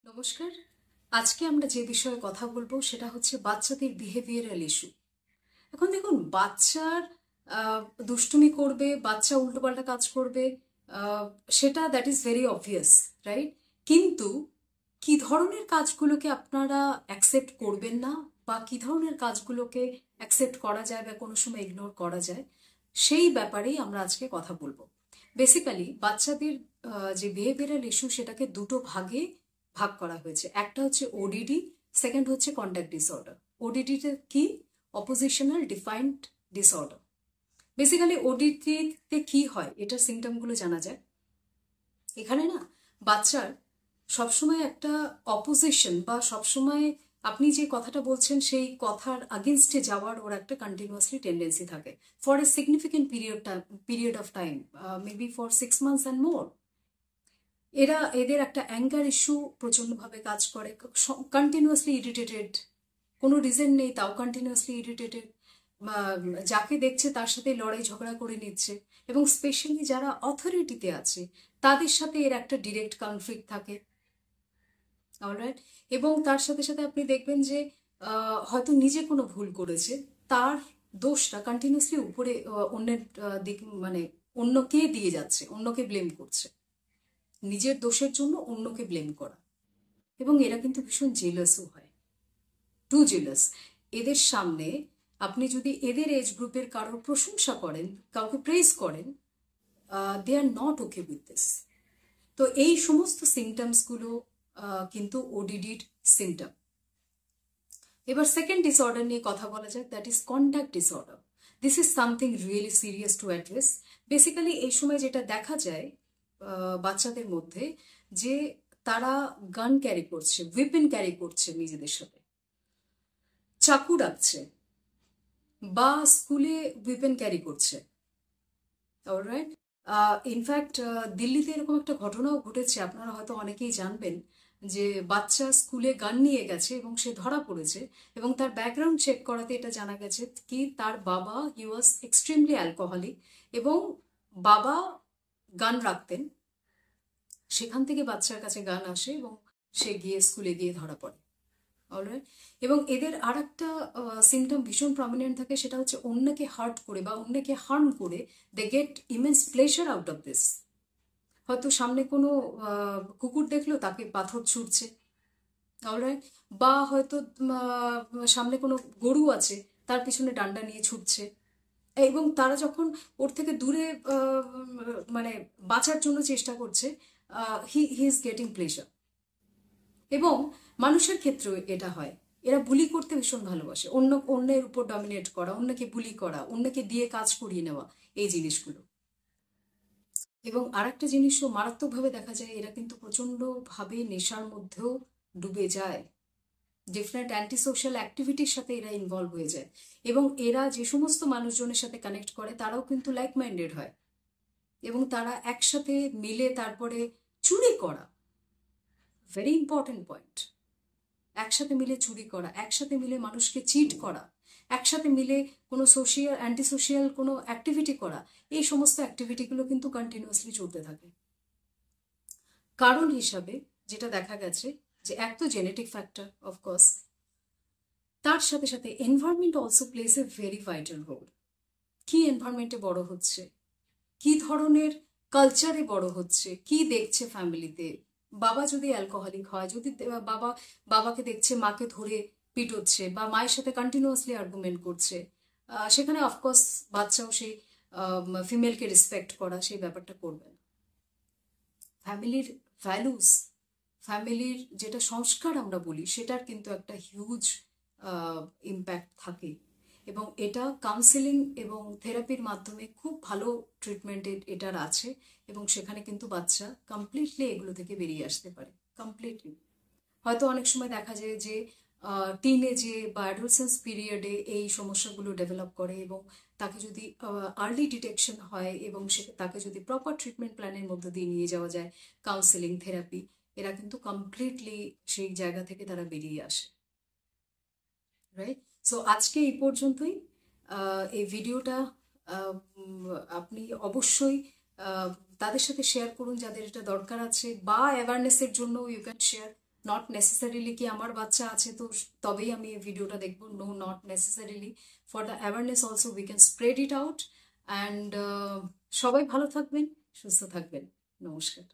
নমস্কার। আজকে আমরা যে বিষয়ে কথা বলবো সেটা হচ্ছে বাচ্চাদের বিহেভিয়ারাল ইস্যু। এখন দেখুন, বাচ্চার আহ, দুষ্টুমি করবে, বাচ্চা উল্টোপাল্টা কাজ করবে, আহ, সেটা that is very obvious, right? কিন্তু কি ধরনের কাজগুলোকে আপনারা অ্যাকসেপ্ট করবেন না, বা কি ধরনের কাজগুলোকে অ্যাকসেপ্ট করা যায় বা কোনো সময় ইগনোর করা যায়, সেই ব্যাপারেই আমরা আজকে কথা বলবো। বেসিক্যালি বাচ্চাদের যে বিহেভিয়ারাল ইস্যু সেটাকে দুটো ভাগে ভাগ করা হয়েছে। একটা হচ্ছে ওডিডি, সেকেন্ড হচ্ছে কন্ডাক্ট ডিসঅর্ডার। ওডিডিতে কি? Oppositional defined disorder. বেসিক্যালি ওডিডিতে কি হয়, এটার সিমটমগুলো জানা যায়। এখানে না, বাচ্চার সবসময় একটা অপোজিশন বা সবসময় আপনি যে কথাটা বলছেন সেই কথার আগেনস্টে যাওয়ার ওর একটা কন্টিনিউয়াসলি টেন্ডেন্সি থাকে for a significant period of time, maybe for 6 months and more. এদের একটা অ্যাঙ্গার ইস্যু প্রচন্ডভাবে কাজ করে, কন্টিনিউয়াসলি ইরিটেটেড, কোনো রিজন নেই তাও কন্টিনিউয়াসলি ইরিটেটেড, যাকে দেখছে তার সাথে লড়াই ঝগড়া করে নিচ্ছে, এবং স্পেশালি যারা অথরিটিতে আছে তাদের সাথে এর একটা ডিরেক্ট কনফ্লিক্ট থাকে। অলরাইট? এবং তার সাথে সাথে আপনি দেখবেন যে হয়তো নিজে কোনো ভুল করেছে, তার দোষটা কন্টিনিউয়াসলি উপরে অন্যের দিক, মানে অন্যকে দিয়ে যাচ্ছে, অন্যকে ব্লেম করছে, নিজের দোষের জন্য অন্যকে ব্লেম করা। এবং এরা কিন্তু ভীষণ জেলাসও হয়, টু জেলাস। এদের সামনে আপনি যদি এদের এজ গ্রুপের কারোর প্রশংসা করেন, কাউকে প্রেজ করেন, they are not okay with this. তো এই সমস্ত সিমটমসগুলো কিন্তু ওডিডির সিমটম। এবার সেকেন্ড ডিসঅর্ডার নিয়ে কথা বলা যায়, that is conduct disorder. This is something really serious to address. Basically এই সময় যেটা দেখা যায় বাচ্চাদের মধ্যে, যে তারা গান ক্যারি করছে, উইপেন ক্যারি করছে নিজেদের সাথে, চাকু রাখছে, বা স্কুলে উইপেন ক্যারি করছে। অলরাইট? ইনফ্যাক্ট দিল্লিতে এরকম একটা ঘটনাও ঘটেছে, আপনারা হয়তো অনেকেই জানবেন, যে বাচ্চা স্কুলে গান নিয়ে গেছে এবং সে ধরা পড়েছে, এবং তার ব্যাকগ্রাউন্ড চেক করাতে এটা জানা গেছে কি তার বাবা হি ওয়াজ এক্সট্রিমলি অ্যালকোহলিক, এবং বাবা গান রাখতেন, সেখান থেকে বাচ্চার কাছে গান আসে এবং সে গিয়ে স্কুলে গিয়ে ধরা পড়ে। অলরাইট? এবং এদের আর একটা সিমটম ভীষণ প্রমিনেন্ট থাকে, সেটা হচ্ছে অন্যকে হার্ট করে বা অন্যকে হার্ম করে they get immense pleasure out of this. হয়তো সামনে কোনো কুকুর দেখলো, তাকে পাথর ছুঁড়ছে। অলরাইট? বা হয়তো সামনে কোনো গরু আছে, তার পিছনে ডান্ডা নিয়ে ছুটছে, এবং তারা যখন ওর থেকে দূরে মানে বাঁচার জন্য চেষ্টা করছে, হি ইজ গেটিং প্লেজার। এবং মানুষের ক্ষেত্রেও এটা হয়, এরা বুলি করতে ভীষণ ভালোবাসে, অন্যের উপর ডমিনেট করা, অন্যকে বুলি করা, অন্যকে দিয়ে কাজ করিয়ে নেওয়া, এই জিনিসগুলো। এবং আর একটা জিনিসও মারাত্মকভাবে দেখা যায়, এরা কিন্তু প্রচণ্ডভাবে নেশার মধ্যেও ডুবে যায়, ডিফারেন্ট অ্যান্টি সোশ্যাল অ্যাক্টিভিটির সাথে এরা ইনভলভ হয়ে যায়, এবং এরা যে সমস্ত মানুষজনের সাথে কানেক্ট করে তারাও কিন্তু লাইক মাইন্ডেড হয়, এবং তারা একসাথে মিলে তারপরে চুরি করা, ভেরি ইম্পর্টেন্ট পয়েন্ট, একসাথে মিলে চুরি করা, একসাথে মিলে মানুষকে চিট করা, একসাথে মিলে কোনো সোশিয়াল অ্যান্টি সোশিয়াল কোনো অ্যাক্টিভিটি করা, এই সমস্ত অ্যাক্টিভিটিগুলো কিন্তু কন্টিনিউয়াসলি চলতে থাকে। কারণ হিসাবে যেটা দেখা গেছে, যে এক তো জেনেটিক ফ্যাক্টর অফকোর্স, তার সাথে সাথে environment also plays a very vital role. কি এনভায়রনমেন্টে বড় হচ্ছে, কি ধরনের কালচারে বড় হচ্ছে, কি দেখছে ফ্যামিলিতে। বাবা যদি অ্যালকোহলিক হয়, যদি বাবাকে দেখছে মাকে ধরে পিটোচ্ছে বা মায়ের সাথে কন্টিনিউয়াসলি আর্গুমেন্ট করছে, সেখানে অফকোর্স বাচ্চাও সেই ফিমেলকে রেসপেক্ট করা, সেই ব্যাপারটা করবে না। ফ্যামিলির ভ্যালুস, ফ্যামিলির যেটা সংস্কার আমরা বলি, সেটার কিন্তু একটা হিউজ ইম্প্যাক্ট থাকে, এবং এটা কাউন্সেলিং এবং থেরাপির মাধ্যমে খুব ভালো ট্রিটমেন্ট এটার আছে, এবং সেখানে কিন্তু বাচ্চা কমপ্লিটলি এগুলো থেকে বেরিয়ে আসতে পারে, কমপ্লিটলি। হয়তো অনেক সময় দেখা যায় যে টিনেজে বা অ্যাডোলেসেন্স পিরিয়ডে এই সমস্যাগুলো ডেভেলপ করে, এবং তাকে যদি আর্লি ডিটেকশন হয় এবং তাকে যদি প্রপার ট্রিটমেন্ট প্ল্যানের মধ্যে দিয়ে নিয়ে যাওয়া যায়, কাউন্সেলিং, থেরাপি, এরা কিন্তু কমপ্লিটলি সেই জায়গা থেকে তারা বেরিয়ে আসে। রাইট? সো আজকে এই পর্যন্তই। এই ভিডিওটা আপনি অবশ্যই তাদের সাথে শেয়ার করুন যাদের এটা দরকার আছে, বা অ্যাওয়ারনেসের জন্য you can share, not necessarily কি আমার বাচ্চা আছে তো তবেই আমি এই ভিডিওটা দেখবো, no, not necessarily. For the awareness also we can spread it out. And সবাই ভালো থাকবেন, সুস্থ থাকবেন। নমস্কার।